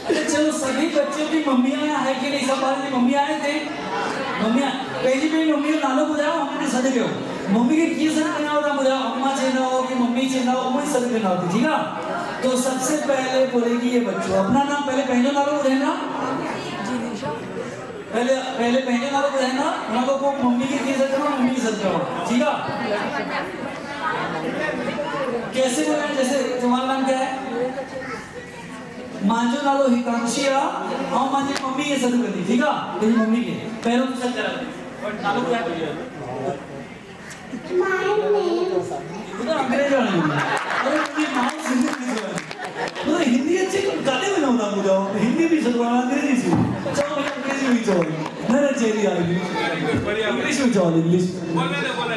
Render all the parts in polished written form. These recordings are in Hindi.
चलो सभी बच्चों की मम्मियां है कि नहीं? सब बार मम्मी आए थे, मम्मियां पहली मेरी मम्मी का नालो बुझाओ, हमने सद गयो मम्मी के की सद करना होता बुझाओ, अम्मा चेना हो कि मम्मी चेना हो, वही सद करना होती, ठीक है? तो सबसे पहले बोलेगी ये बच्चों अपना नाम, पहले पहले नालो बुझाना, पहले पहले नालो बुझाना, उनको को मम्मी की सद करो, मम्मी की सद करो, ठीक है? कैसे बोले? जैसे तुम्हारा नाम क्या है? मांजो नालो हिकांशिया और मांजी मम्मी के सद कर दी, ठीक है? तेरी मम्मी के पहले तो सद करा और नालो क्या है? माय नेम उधर अंग्रेजी वाले हैं। अरे मुझे माँ हिंदी नहीं समझ, मुझे हिंदी अच्छे गाने में ना होता मुझे, हिंदी भी सदवाना अंग्रेजी से, चलो मैं अंग्रेजी में चलो, मेरा चेरी आ गई, इंग्लिश में चलो, इंग्लिश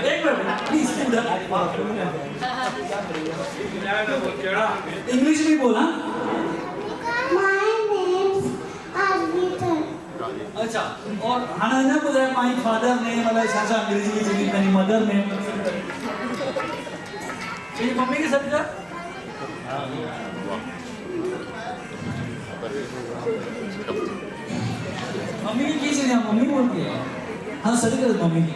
एक मिनट प्लीज इंग्लिश में बोला। My name arbiter. अच्छा, और खाना ना बोला माय फादर नेम वाला चाचा अंग्रेजी में चली, मेरी मदर नेम, तेरी मम्मी के साथ क्या? मम्मी की चीज है, मम्मी बोलती है, हाँ सही कर मम्मी की।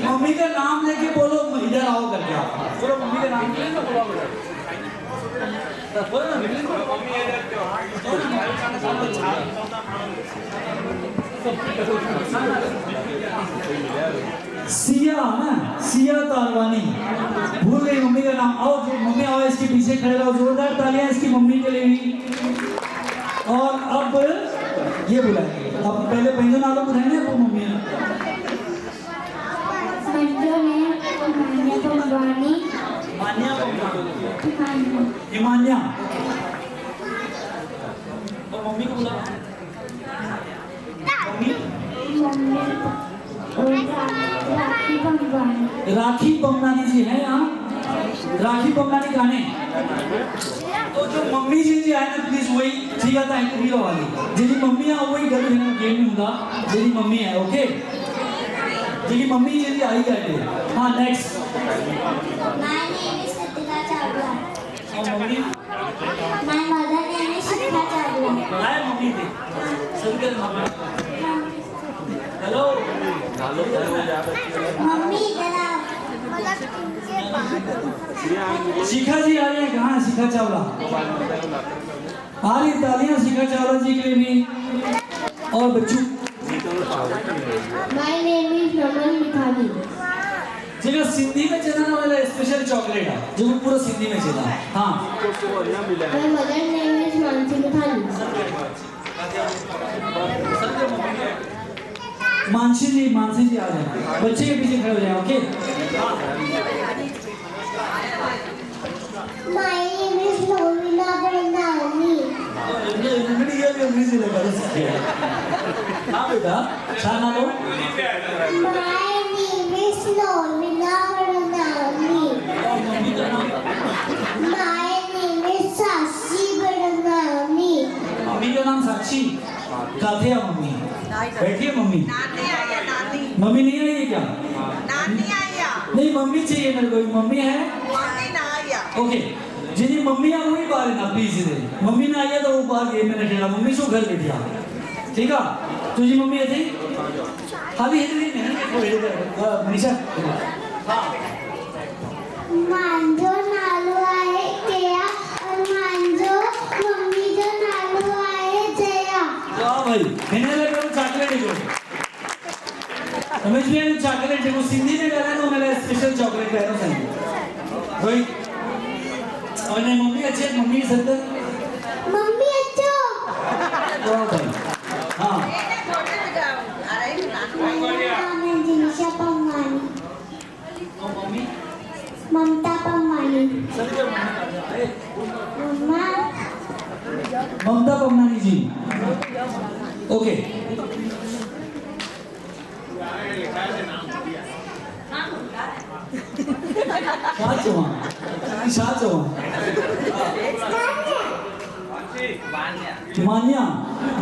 मम्मी का नाम लेके बोलो, इधर आओ करके आप बोलो मम्मी का नाम लेके बोलो, बोलो ना मम्मी इधर क्यों? सिया ना, सिया तारवानी भूल गई मम्मी का नाम। आओ मम्मी आओ, इसके पीछे खड़े रहो, जोरदार तालियां इसकी मम्मी के लिए भी। और अब ये बुलाएंगे, अब पहले पहले नालों बुलाएंगे वो मम्मी है। मंजो ने मान्या पंगवानी, मान्या हिमान्या, और मम्मी को बुला मम्मी राखी पंगवानी। राखी पंगवानी जी है यहाँ, राखी पंगवानी गाने। तो जो मम्मी जी आए ना प्लीज वही ठीक है, थैंक यू वाली जी मम्मी है वही गल है गेम में होगा जी मम्मी है, ओके जी मम्मी जी आई गए। हाँ next. My name is Satika Chawla. और mummy my mother name is Shikha Chawla. आए मम्मी थे सब के मम्मी। हेलो मम्मी इधर आओ। शिखा जी आ रहे हैं, कहाँ शिखा चावला आ रही? तालियां शिखा चावला जी के लिए भी। और बच्चों माय नेम इज नमन मिठानी। जो सिंधी में चला ना वाला स्पेशल चॉकलेट है जो पूरा सिंधी में चला। हाँ my mother name is Mansi Mithani. Mansi ji आ जाए, बच्चे के पीछे खड़े हो जाए, okay? My name is Lovina Barnani. अंग्रेजी लगा हाँ बेटा छाना लो। My name is Lovina Barnani. My name is Sakshi Barnani. Mummy का नाम साक्षी। काथे है मम्मी? बैठी है मम्मी? मम्मी नहीं आई है क्या? नहीं मम्मी चाहिए मेरे को, मम्मी है ओके जी मम्मी आ वही बार है ना प्लीज इधर मम्मी ना आई है तो वो बाहर गेम में खेला, मम्मी सो घर बैठिया, ठीक है? तो जी मम्मी ऐसे खाली है नहीं मनीषा। हाँ मांजो नालो आए केया और मांजो मम्मी जो नालो आए जया। वाह भाई मैंने लगा चॉकलेट है, समझ में आया? चॉकलेट है वो सिंधी में कह रहा है तो मेरा स्पेशल चॉकलेट है ना सही भाई। और नहीं मम्मी अच्छी है, मम्मी सत्तर मम्मी अच्छो। वाह भाई। हाँ जिनिशा पंगवानी। और मम्मी ममता पंगवानी। सभी का मम्मा ममता पमनानी जी, ओके। शाह मान्या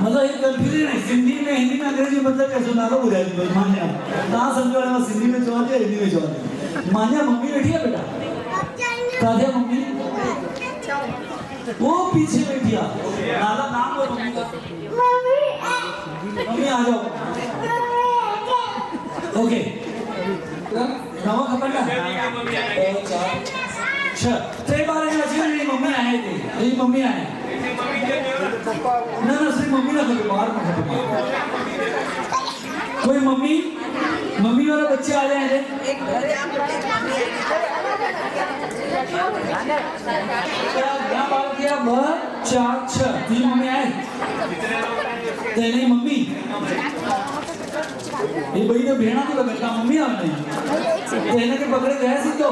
मतलब एक कंफ्यूजन है सिंधी में हिंदी में अंग्रेजी में मतलब कैसे नालो बुझा दी भाई मान्या ना समझो वाला सिंधी में जवाब दिया हिंदी में जवाब दिया। मान्या मम्मी बैठी है बेटा, कहाँ है मम्मी? वो पीछे बैठिया नाला नाम बोलो मम्मी का मम्मी आ जाओ ओके नावा खबर ना अच्छा ते बारे में अजीब नहीं मम्मी आए थे ये मम्मी आए ना ना सिर्फ मम्मी ना खबर बाहर में खबर कोई मम्मी मम्मी वाला बच्चे आ जाए थे क्या बात किया बच्चा अच्छा तुझी मम्मी आए तेरी मम्मी ये भाई तो भेड़ा तो लगता मम्मी आ नहीं तेने के पकड़े गए सी तो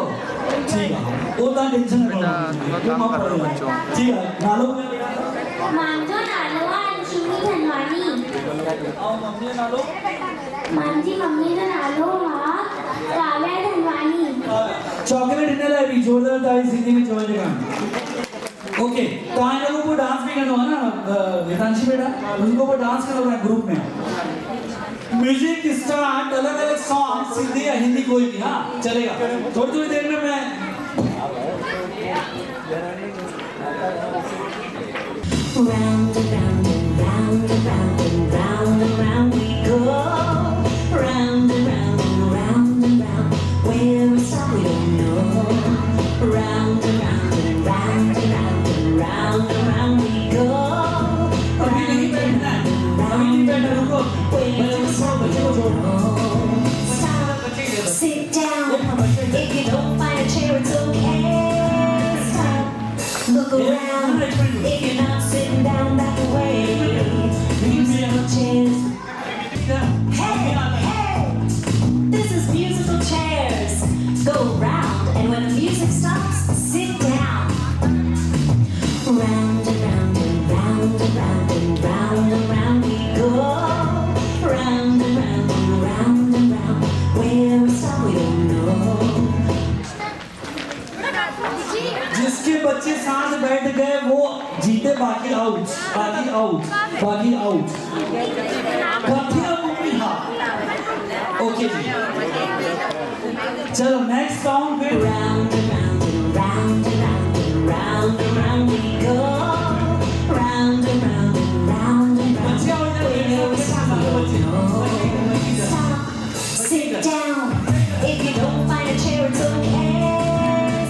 ठीक है वो तो टेंशन ना लो मां पड़ेगा ठीक है नालो मांजो नालो अंशुनी धनवानी आओ मम्मी नालो मांजी मम्मी का नालो हां काव्या धनवानी चॉकलेट डिनर है भी जोरदार ताली सिंधी में चल जाएगा ओके तो आए लोगों को डांस भी करना है ना हितांशी बेटा उनको वो डांस करना है ग्रुप में म्यूजिक स्टार्ट अलग अलग सॉन्ग सिंधी या हिंदी कोई भी हाँ चलेगा थोड़ी थोड़ी देर में मैं Round and round and round and round and round and round we go. Round and round and round and round. Where we stop we don't know. Round and round and round and round and round and round we go. अभी नहीं बैठना है अभी नहीं बैठना रुको Where we stop we don't know. Stop, sit down. If you don't find a chair it's okay. Stop, look around. If you're not sitting down back away. Musical chairs. Hey, hey, this is musical chairs. Go round, and when the music stops, sit down. Round and round and round and round and round and round we go. Round and round and round and round. Where we stop, we don't know. जिसके बच्चे साथ बैठ गए वो जीते बाकी आउट बाकी आउट बाकी आउट कथिया मम्मी हाँ ओके जी चलो नेक्स्ट राउंड फिर Round and round and round and round and round and round we go. Round and round and round and round. बच्चे आओ इधर Where we stop, we don't know. Stop, sit down. If you don't find a chair, it's okay.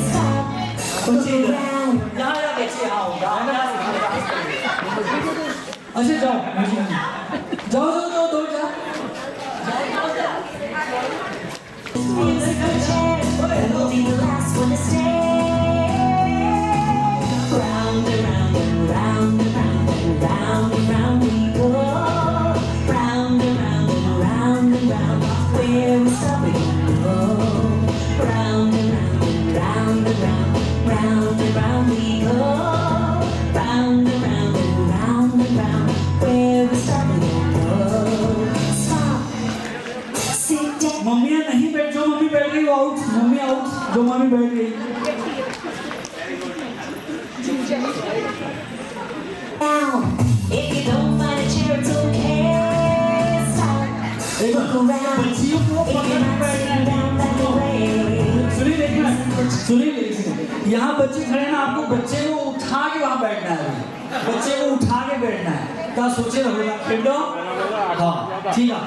Stop, look around. यहाँ या बच्चे आओ अच्छा जाओ जाओ जाओ जाओ दौड़ जाओ Musical chairs, we'll be the last one to stay. Round and round and round and round and round and round we go. Round and round and round and round. Where we stop we don't know. Round and round and round and round, round and round we go. Round and round and round and round. Where we stop we don't know. Stop, sit down. Mummy नहीं बैठ जो मम्मी बैठ गई वो आउट मम्मी आउट जो मम्मी बैठ गई Down. If you don't find a chair, it's okay. Stop. Look around. बच्चियों को If you're not sitting down that way. सुनिए देखना सुनिए यहाँ बच्चे खड़े हैं ना आपको बच्चे को उठा के वहाँ बैठना है बच्चे को उठा के बैठना है क्या सोचे रहोगा खेलो हाँ ठीक है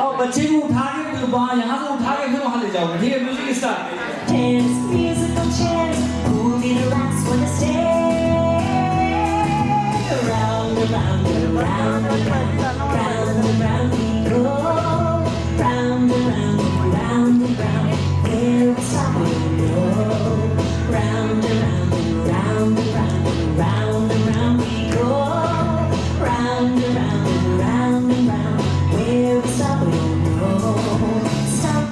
और बच्चे को उठा के वहाँ यहाँ से उठा के फिर वहाँ ले जाओगे ठीक है music start Chairs, musical chairs. Who'll be the last one to stay? Round and round and round and round, round and round we go. Round and round and round and round. Where we stop we don't know. Round and round and round and round and round and round we go. Round and round and round and round. Where we stop we don't know. Stop.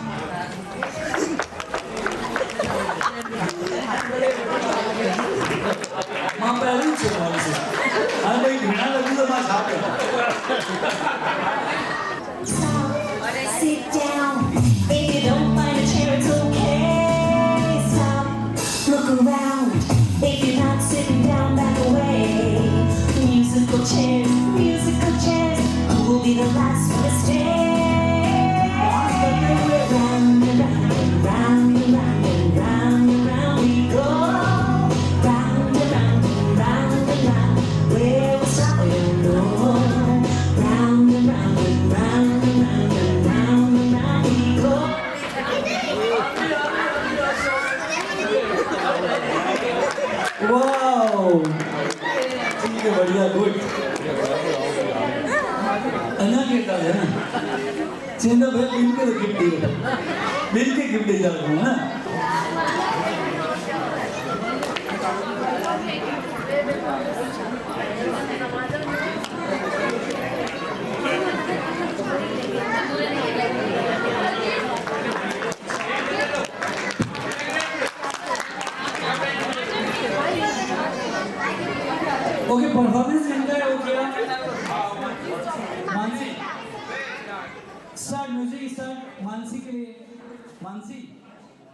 माँ पहले ही चल रहा है अरे भाई घृणा लगी तो माँ छाप है Stop, sit down. If you don't find a chair, it's okay. Stop, look around. If you're not sitting down, back away. Musical chairs, who'll be the last one to stay? Round and round and round and round and round and round we go. Round and round and round wow ठीक है बढ़िया गुड अन्ना केटा है ना चेंदा भाई मिलके गिफ्ट दिया मिलके गिफ्ट दिया है ना ओके परफॉर्मेंस इनका हो गया Mansi start music start Mansi के लिए मानसी